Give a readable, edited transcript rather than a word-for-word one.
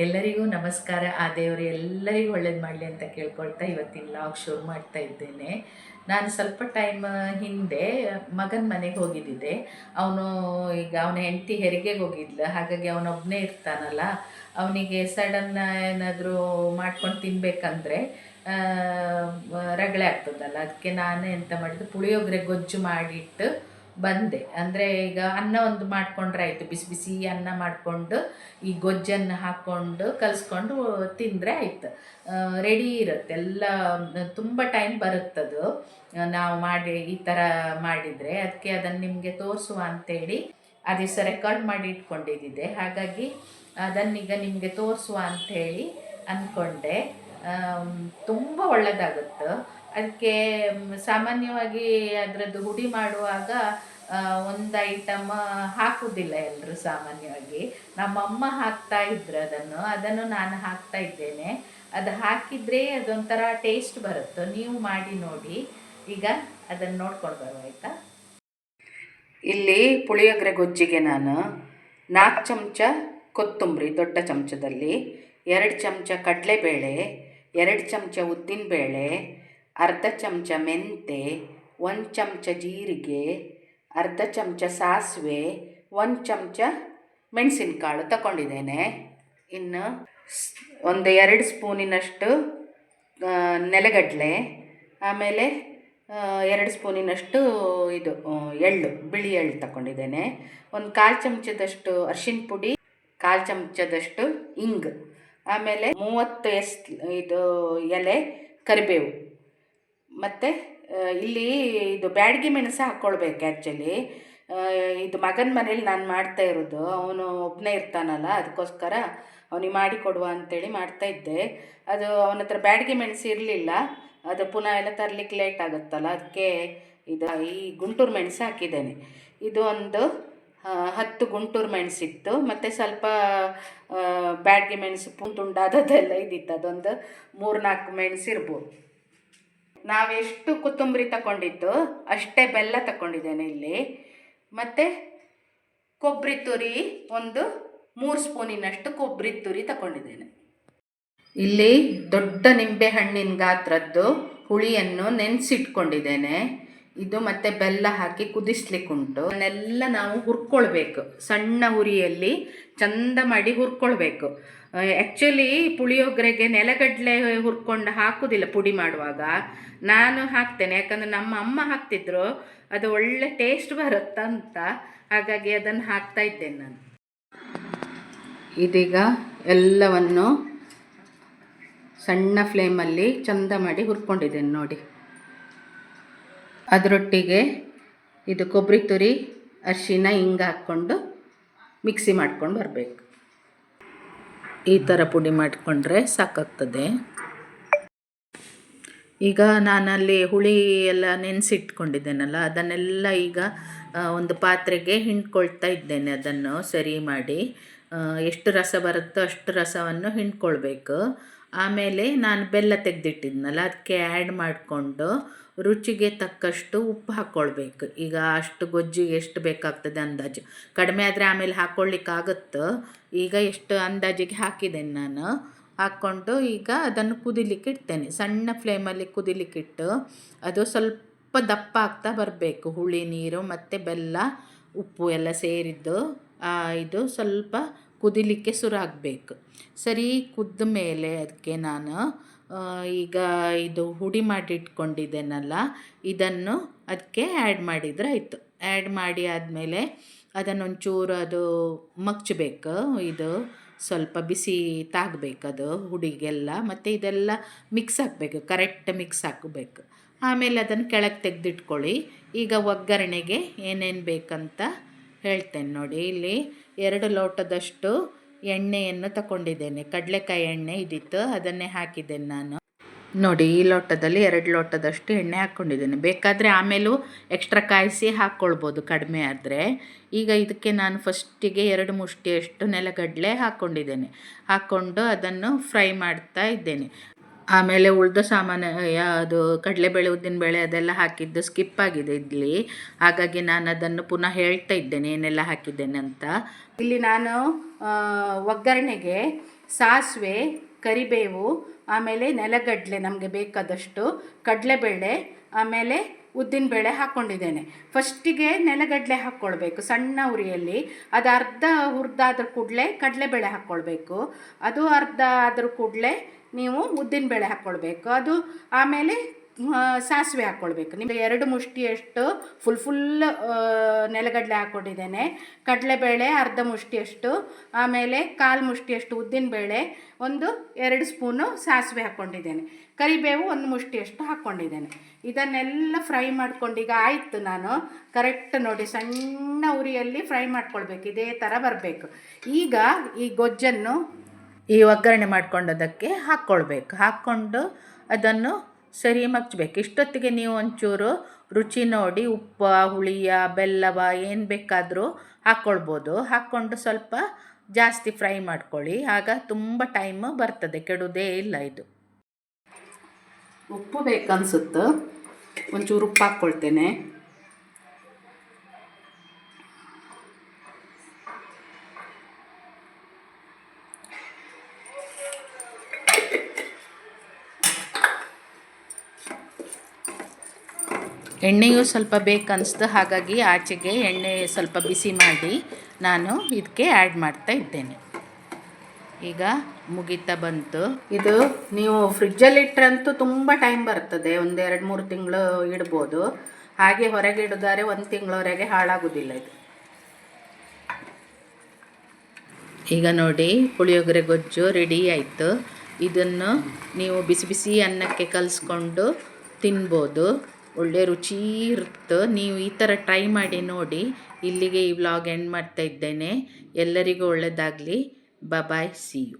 ಎಲ್ಲರಿಗೂ ನಮಸ್ಕಾರ. ಆ ದೇವರು ಎಲ್ಲರಿಗೂ ಒಳ್ಳೇದು ಮಾಡಲಿ ಅಂತ ಕೇಳ್ಕೊಳ್ತಾ ಇವತ್ತಿನ ಲಾಗ್ ಶುರು ಮಾಡ್ತಾ ಇದ್ದೇನೆ. ನಾನು ಸ್ವಲ್ಪ ಟೈಮ್ ಹಿಂದೆ ಮಗನ ಮನೆಗೆ ಹೋಗಿದ್ದಿದ್ದೆ. ಅವನು ಈಗ ಅವನ ಹೆಂಡತಿ ಹೆರಿಗೆಗೆ ಹೋಗಿದ್ಲು, ಹಾಗಾಗಿ ಅವನೊಬ್ಬನೇ ಇರ್ತಾನಲ್ಲ, ಅವನಿಗೆ ಸಡನ್ ಏನಾದರೂ ಮಾಡ್ಕೊಂಡು ತಿನ್ಬೇಕಂದ್ರೆ ರಗಳೆ ಆಗ್ತದಲ್ಲ. ಅದಕ್ಕೆ ನಾನು ಎಂತ ಮಾಡಿದ್ದು, ಪುಳಿಯೋಗರೆ ಗೊಜ್ಜು ಮಾಡಿಟ್ಟು ಬಂದೆ. ಅಂದರೆ ಈಗ ಅನ್ನ ಒಂದು ಮಾಡ್ಕೊಂಡ್ರೆ ಆಯಿತು, ಬಿಸಿ ಬಿಸಿ ಅನ್ನ ಮಾಡಿಕೊಂಡು ಈ ಗೊಜ್ಜನ್ನು ಹಾಕ್ಕೊಂಡು ಕಲಿಸ್ಕೊಂಡು ತಿಂದರೆ ಆಯಿತು, ರೆಡಿ ಇರುತ್ತೆ ಎಲ್ಲ. ತುಂಬ ಟೈಮ್ ಬರುತ್ತದು ನಾವು ಮಾಡಿ ಈ ಥರ ಮಾಡಿದರೆ. ಅದಕ್ಕೆ ಅದನ್ನು ನಿಮಗೆ ತೋರಿಸುವ ಅಂಥೇಳಿ ಆ ದಿವಸ ರೆಕಾರ್ಡ್ ಮಾಡಿ ಇಟ್ಕೊಂಡಿದ್ದೆ. ಹಾಗಾಗಿ ಅದನ್ನೀಗ ನಿಮಗೆ ತೋರಿಸುವ ಅಂಥೇಳಿ ಅಂದ್ಕೊಂಡೆ. ತುಂಬ ಒಳ್ಳೆಯದಾಗುತ್ತೆ. ಅದಕ್ಕೆ ಸಾಮಾನ್ಯವಾಗಿ ಅದರದ್ದು ಹುಡಿ ಮಾಡುವಾಗ ಒಂದು ಐಟಮ್ ಹಾಕುವುದಿಲ್ಲ ಎಲ್ಲರೂ ಸಾಮಾನ್ಯವಾಗಿ. ನಮ್ಮಮ್ಮ ಹಾಕ್ತಾ ಇದ್ರು ಅದನ್ನು ನಾನು ಹಾಕ್ತಾ ಇದ್ದೇನೆ. ಅದು ಹಾಕಿದರೆ ಅದೊಂಥರ ಟೇಸ್ಟ್ ಬರುತ್ತೆ. ನೀವು ಮಾಡಿ ನೋಡಿ. ಈಗ ಅದನ್ನು ನೋಡ್ಕೊಂಡು ಬರುವ ಆಯಿತಾ. ಇಲ್ಲಿ ಪುಳಿಯೋಗರೆ ಗೊಜ್ಜಿಗೆ ನಾನು 4 ಚಮಚ ಕೊತ್ತಂಬರಿ ದೊಡ್ಡ ಚಮಚದಲ್ಲಿ, 2 ಚಮಚ ಕಡಲೆಬೇಳೆ, 2 ಚಮಚ ಉದ್ದಿನಬೇಳೆ, ಅರ್ಧ ಚಮಚ ಮೆಂತೆ, 1 ಚಮಚ ಜೀರಿಗೆ, ಅರ್ಧ ಚಮಚ ಸಾಸಿವೆ, 1 ಚಮಚ ಮೆಣಸಿನಕಾಳು ತಗೊಂಡಿದ್ದೇನೆ. ಇನ್ನು ಒಂದು 2 ಸ್ಪೂನಿನಷ್ಟು ನೆಲಗಡಲೆ, ಆಮೇಲೆ 2 ಸ್ಪೂನಿನಷ್ಟು ಇದು ಎಳ್ಳು, ಬಿಳಿ ಎಳ್ಳು ತಗೊಂಡಿದ್ದೇನೆ. ಒಂದು 1/4 ಚಮಚದಷ್ಟು ಅರಿಶಿನ ಪುಡಿ, 1/4 ಚಮಚದಷ್ಟು ಇಂಗು, ಆಮೇಲೆ 30 ಇದು ಎಲೆ ಕರಿಬೇವು. ಮತ್ತು ಇಲ್ಲಿ ಇದು ಬ್ಯಾಡಗಿ ಮೆಣಸು ಹಾಕ್ಕೊಳ್ಬೇಕು. ಆ್ಯಕ್ಚುಲಿ ಇದು ಮಗನ ಮನೇಲಿ ನಾನು ಮಾಡ್ತಾ ಇರೋದು. ಅವನು ಒಬ್ಬನೇ ಇರ್ತಾನಲ್ಲ, ಅದಕ್ಕೋಸ್ಕರ ಅವನಿಗೆ ಮಾಡಿಕೊಡುವ ಅಂಥೇಳಿ ಮಾಡ್ತಾಯಿದ್ದೆ. ಅದು ಅವನ ಹತ್ರ ಬ್ಯಾಡಗಿ ಮೆಣಸು ಇರಲಿಲ್ಲ, ಅದು ಪುನಃ ಎಲ್ಲ ತರಲಿಕ್ಕೆ ಲೇಟ್ ಆಗುತ್ತಲ್ಲ, ಅದಕ್ಕೆ ಇದು ಈ ಗುಂಟೂರು ಮೆಣಸು ಹಾಕಿದ್ದೇನೆ. ಇದು ಒಂದು 10 ಗುಂಟೂರು ಮೆಣಸಿತ್ತು, ಮತ್ತು ಸ್ವಲ್ಪ ಬ್ಯಾಡಗಿ ಮೆಣಸು ತುಂಡಾದದೆಲ್ಲ ಇದ್ದಿತ್ತು, ಅದೊಂದು 3-4 ಮೆಣಸು ಇರ್ಬೋದು. ನಾವೆಷ್ಟು ಕೊತ್ತಂಬರಿ ತಗೊಂಡಿದ್ದು ಅಷ್ಟೇ ಬೆಲ್ಲ ತಗೊಂಡಿದ್ದೇನೆ ಇಲ್ಲಿ. ಮತ್ತು ಕೊಬ್ಬರಿ ತುರಿ ಒಂದು 3 ಸ್ಪೂನಿನಷ್ಟು ಕೊಬ್ಬರಿ ತುರಿ ತಗೊಂಡಿದ್ದೇನೆ. ಇಲ್ಲಿ ದೊಡ್ಡ ನಿಂಬೆ ಹಣ್ಣಿನ ಗಾತ್ರದ್ದು ಹುಳಿಯನ್ನು ನೆನೆಸಿಟ್ಕೊಂಡಿದ್ದೇನೆ. ಇದು ಮತ್ತು ಬೆಲ್ಲ ಹಾಕಿ ಕುದಿಸ್ಲಿಕ್ಕುಂಟು. ಅದನ್ನೆಲ್ಲ ನಾವು ಹುರ್ಕೊಳ್ಬೇಕು, ಸಣ್ಣ ಉರಿಯಲ್ಲಿ ಚಂದ ಮಾಡಿ ಹುರ್ಕೊಳ್ಬೇಕು. ಆ್ಯಕ್ಚುಲಿ ಪುಳಿಯೋಗರೆಗೆ ನೆಲಗಡಲೆ ಹುರ್ಕೊಂಡು ಹಾಕೋದಿಲ್ಲ ಪುಡಿ ಮಾಡುವಾಗ. ನಾನು ಹಾಕ್ತೇನೆ, ಯಾಕಂದರೆ ನಮ್ಮ ಅಮ್ಮ ಹಾಕ್ತಿದ್ರು, ಅದು ಒಳ್ಳೆ ಟೇಸ್ಟ್ ಬರುತ್ತಂತ, ಹಾಗಾಗಿ ಅದನ್ನು ಹಾಕ್ತಾ ಇದ್ದೇನೆ ನಾನು. ಇದೀಗ ಎಲ್ಲವನ್ನು ಸಣ್ಣ ಫ್ಲೇಮಲ್ಲಿ ಚಂದ ಮಾಡಿ ಹುರ್ಕೊಂಡಿದ್ದೇನೆ ನೋಡಿ. ಅದರೊಟ್ಟಿಗೆ ಇದು ಕೊಬ್ಬರಿ ತುರಿ, ಅರಿಶಿನ, ಹಿಂಗೆ ಹಾಕ್ಕೊಂಡು ಮಿಕ್ಸಿ ಮಾಡ್ಕೊಂಡು ಬರಬೇಕು. ಈ ಥರ ಪುಡಿ ಮಾಡಿಕೊಂಡ್ರೆ ಸಾಕಾಗ್ತದೆ. ಈಗ ನಾನಲ್ಲಿ ಹುಳಿ ಎಲ್ಲ ನೆನೆಸಿಟ್ಕೊಂಡಿದ್ದೇನಲ್ಲ, ಅದನ್ನೆಲ್ಲ ಈಗ ಒಂದು ಪಾತ್ರೆಗೆ ಹಿಂಡ್ಕೊಳ್ತಾ ಇದ್ದೇನೆ. ಅದನ್ನು ಸರಿ ಮಾಡಿ ಎಷ್ಟು ರಸ ಬರುತ್ತೋ ಅಷ್ಟು ರಸವನ್ನು ಹಿಂಡ್ಕೊಳ್ಬೇಕು. ಆಮೇಲೆ ನಾನು ಬೆಲ್ಲ ತೆಗೆದಿಟ್ಟಿದ್ನಲ್ಲ, ಅದಕ್ಕೆ ಆ್ಯಡ್ ಮಾಡಿಕೊಂಡು ರುಚಿಗೆ ತಕ್ಕಷ್ಟು ಉಪ್ಪು ಹಾಕ್ಕೊಳ್ಬೇಕು. ಈಗ ಅಷ್ಟು ಗೊಜ್ಜಿಗೆ ಎಷ್ಟು ಬೇಕಾಗ್ತದೆ ಅಂದಾಜು, ಕಡಿಮೆ ಆದರೆ ಆಮೇಲೆ ಹಾಕ್ಕೊಳ್ಳಿಕ್ಕಾಗುತ್ತೋ. ಈಗ ಎಷ್ಟು ಅಂದಾಜಿಗೆ ಹಾಕಿದ್ದೇನೆ ನಾನು. ಹಾಕ್ಕೊಂಡು ಈಗ ಅದನ್ನು ಕುದಿಲಿಕ್ಕೆ ಇಡ್ತೇನೆ. ಸಣ್ಣ ಫ್ಲೇಮಲ್ಲಿ ಕುದಿಲಿಕ್ಕಿಟ್ಟು ಅದು ಸ್ವಲ್ಪ ದಪ್ಪ ಆಗ್ತಾ ಬರಬೇಕು. ಹುಳಿ ನೀರು ಮತ್ತು ಬೆಲ್ಲ ಉಪ್ಪು ಎಲ್ಲ ಸೇರಿದ್ದು ಇದು ಸ್ವಲ್ಪ ಕುದಿಲಿಕ್ಕೆ ಶುರು ಆಗಬೇಕು. ಸರಿ ಕುದ್ದ ಮೇಲೆ ಅದಕ್ಕೆ ನಾನು ಈಗ ಇದು ಹುಡಿ ಮಾಡಿ ಇಟ್ಕೊಂಡಿದ್ದೇನಲ್ಲ, ಇದನ್ನು ಅದಕ್ಕೆ ಆ್ಯಡ್ ಮಾಡಿದರೆ ಆಯಿತು. ಆ್ಯಡ್ ಮಾಡಿ ಆದಮೇಲೆ ಅದನ್ನೊಂಚೂರು ಅದು ಮಗ್ಚಬೇಕು. ಇದು ಸ್ವಲ್ಪ ಬಿಸಿ ತಾಗಬೇಕದು ಹುಡಿಗೆಲ್ಲ, ಮತ್ತು ಇದೆಲ್ಲ ಮಿಕ್ಸ್ ಹಾಕಬೇಕು, ಕರೆಕ್ಟ್ ಮಿಕ್ಸ್ ಹಾಕಬೇಕು. ಆಮೇಲೆ ಅದನ್ನು ಕೆಳಗೆ ತೆಗೆದಿಟ್ಕೊಳ್ಳಿ. ಈಗ ಒಗ್ಗರಣೆಗೆ ಏನೇನು ಬೇಕಂತ ಹೇಳ್ತೇನೆ ನೋಡಿ. ಇಲ್ಲಿ 2 ಲೋಟದಷ್ಟು ಎಣ್ಣೆಯನ್ನು ತಗೊಂಡಿದ್ದೇನೆ. ಕಡಲೆಕಾಯಿ ಎಣ್ಣೆ ಇದ್ದಿತ್ತು, ಅದನ್ನೇ ಹಾಕಿದ್ದೇನೆ ನಾನು ನೋಡಿ. ಈ ಲೋಟದಲ್ಲಿ 2 ಲೋಟದಷ್ಟು ಎಣ್ಣೆ ಹಾಕ್ಕೊಂಡಿದ್ದೇನೆ. ಬೇಕಾದರೆ ಆಮೇಲೂ ಎಕ್ಸ್ಟ್ರಾ ಕಾಯಿಸಿ ಹಾಕ್ಕೊಳ್ಬೋದು ಕಡಿಮೆ ಆದರೆ. ಈಗ ಇದಕ್ಕೆ ನಾನು ಫಸ್ಟಿಗೆ 2 ಮುಷ್ಟಿಯಷ್ಟು ನೆಲಗಡಲೆ ಹಾಕ್ಕೊಂಡಿದ್ದೇನೆ. ಹಾಕ್ಕೊಂಡು ಅದನ್ನು ಫ್ರೈ ಮಾಡ್ತಾ ಇದ್ದೇನೆ. ಆಮೇಲೆ ಉಳಿದ ಸಾಮಾನು ಅದು ಕಡಲೆಬೇಳೆ, ಉದ್ದಿನಬೇಳೆ ಅದೆಲ್ಲ ಹಾಕಿದ್ದು ಸ್ಕಿಪ್ ಆಗಿದೆ ಇಲ್ಲಿ, ಹಾಗಾಗಿ ನಾನು ಅದನ್ನು ಪುನಃ ಹೇಳ್ತಾ ಇದ್ದೇನೆ ಏನೆಲ್ಲ ಹಾಕಿದ್ದೇನೆ ಅಂತ. ಇಲ್ಲಿ ನಾನು ಒಗ್ಗರಣೆಗೆ ಸಾಸಿವೆ, ಕರಿಬೇವು, ಆಮೇಲೆ ನೆಲಗಡಲೆ ನಮಗೆ ಬೇಕಾದಷ್ಟು, ಕಡಲೆಬೇಳೆ, ಆಮೇಲೆ ಉದ್ದಿನಬೇಳೆ ಹಾಕ್ಕೊಂಡಿದ್ದೇನೆ. ಫಸ್ಟಿಗೆ ನೆಲಗಡಲೆ ಹಾಕ್ಕೊಳ್ಬೇಕು ಸಣ್ಣ ಉರಿಯಲ್ಲಿ. ಅದು ಅರ್ಧ ಹುರಿದಾದ್ರ ಕೂಡಲೇ ಕಡಲೆಬೇಳೆ ಹಾಕ್ಕೊಳ್ಬೇಕು. ಅದು ಅರ್ಧ ಆದ್ರ ಕೂಡಲೇ ನೀವು ಉದ್ದಿನಬೇಳೆ ಹಾಕ್ಕೊಳ್ಬೇಕು. ಅದು ಆಮೇಲೆ ಸಾಸಿವೆ ಹಾಕ್ಕೊಳ್ಬೇಕು. ನಿಮಗೆ 2 ಮುಷ್ಟಿಯಷ್ಟು ಫುಲ್ ನೆಲಗಡಲೆ ಹಾಕ್ಕೊಂಡಿದ್ದೇನೆ. ಕಡಲೆಬೇಳೆ ಅರ್ಧ ಮುಷ್ಟಿಯಷ್ಟು, ಆಮೇಲೆ 1/4 ಮುಷ್ಟಿಯಷ್ಟು ಉದ್ದಿನಬೇಳೆ, 2 ಸ್ಪೂನು ಸಾಸಿವೆ ಹಾಕ್ಕೊಂಡಿದ್ದೇನೆ. ಕರಿಬೇವು 1 ಮುಷ್ಟಿಯಷ್ಟು ಹಾಕ್ಕೊಂಡಿದ್ದೇನೆ. ಇದನ್ನೆಲ್ಲ ಫ್ರೈ ಮಾಡ್ಕೊಂಡು ಈಗ ಆಯಿತು. ನಾನು ಕರೆಕ್ಟ್ ನೋಡಿ ಸಣ್ಣ ಉರಿಯಲ್ಲಿ ಫ್ರೈ ಮಾಡ್ಕೊಳ್ಬೇಕು. ಇದೇ ಥರ ಬರಬೇಕು. ಈಗ ಈ ಗೊಜ್ಜನ್ನು ಈ ಒಗ್ಗರಣೆ ಮಾಡ್ಕೊಂಡೋದಕ್ಕೆ ಹಾಕ್ಕೊಂಡು ಅದನ್ನು ಸರಿ ಮಗ್ಚಬೇಕು. ಇಷ್ಟೊತ್ತಿಗೆ ನೀವು ಒಂಚೂರು ರುಚಿ ನೋಡಿ ಉಪ್ಪ, ಹುಳಿಯ, ಬೆಲ್ಲವ ಏನು ಬೇಕಾದರೂ ಹಾಕ್ಕೊಳ್ಬೋದು. ಹಾಕ್ಕೊಂಡು ಸ್ವಲ್ಪ ಜಾಸ್ತಿ ಫ್ರೈ ಮಾಡ್ಕೊಳ್ಳಿ. ಆಗ ತುಂಬ ಟೈಮ್ ಬರ್ತದೆ, ಕೆಡೋದೇ ಇಲ್ಲ ಇದು. ಉಪ್ಪು ಬೇಕನ್ಸುತ್ತೆ, ಒಂಚೂರು ಉಪ್ಪು ಹಾಕ್ಕೊಳ್ತೇನೆ. ಎಣ್ಣೆಯೂ ಸ್ವಲ್ಪ ಬೇಕನ್ನಿಸ್ತು, ಹಾಗಾಗಿ ಆಚೆಗೆ ಎಣ್ಣೆ ಸ್ವಲ್ಪ ಬಿಸಿ ಮಾಡಿ ನಾನು ಇದಕ್ಕೆ ಆ್ಯಡ್ ಮಾಡ್ತಾ ಇದ್ದೇನೆ. ಈಗ ಮುಗಿತಾ ಬಂತು. ಇದು ನೀವು ಫ್ರಿಜ್ಜಲ್ಲಿ ಇಟ್ಟರಂತೂ ತುಂಬ ಟೈಮ್ ಬರ್ತದೆ, 1-2-3 ತಿಂಗಳು ಇಡ್ಬೋದು. ಹಾಗೆ ಹೊರಗೆ ಇಡಿದರೆ 1 ತಿಂಗಳವರೆಗೆ ಹಾಳಾಗೋದಿಲ್ಲ ಇದು. ಈಗ ನೋಡಿ ಪುಳಿಯೋಗರೆ ಗೊಜ್ಜು ರೆಡಿ ಆಯಿತು. ಇದನ್ನು ನೀವು ಬಿಸಿ ಬಿಸಿ ಅನ್ನಕ್ಕೆ ಕಲಿಸ್ಕೊಂಡು ತಿನ್ಬೋದು. ಒಳ್ಳೆ ರುಚಿ ಇರುತ್ತೆ. ನೀವು ಈ ಥರ ಟ್ರೈ ಮಾಡಿ ನೋಡಿ. ಇಲ್ಲಿಗೆ ಈ ವ್ಲಾಗ್ ಎಂಡ್ ಮಾಡ್ತಾ ಇದ್ದೇನೆ. ಎಲ್ಲರಿಗೂ ಒಳ್ಳೆಯದಾಗಲಿ. ಬಾಯ್, ಸಿ ಯು.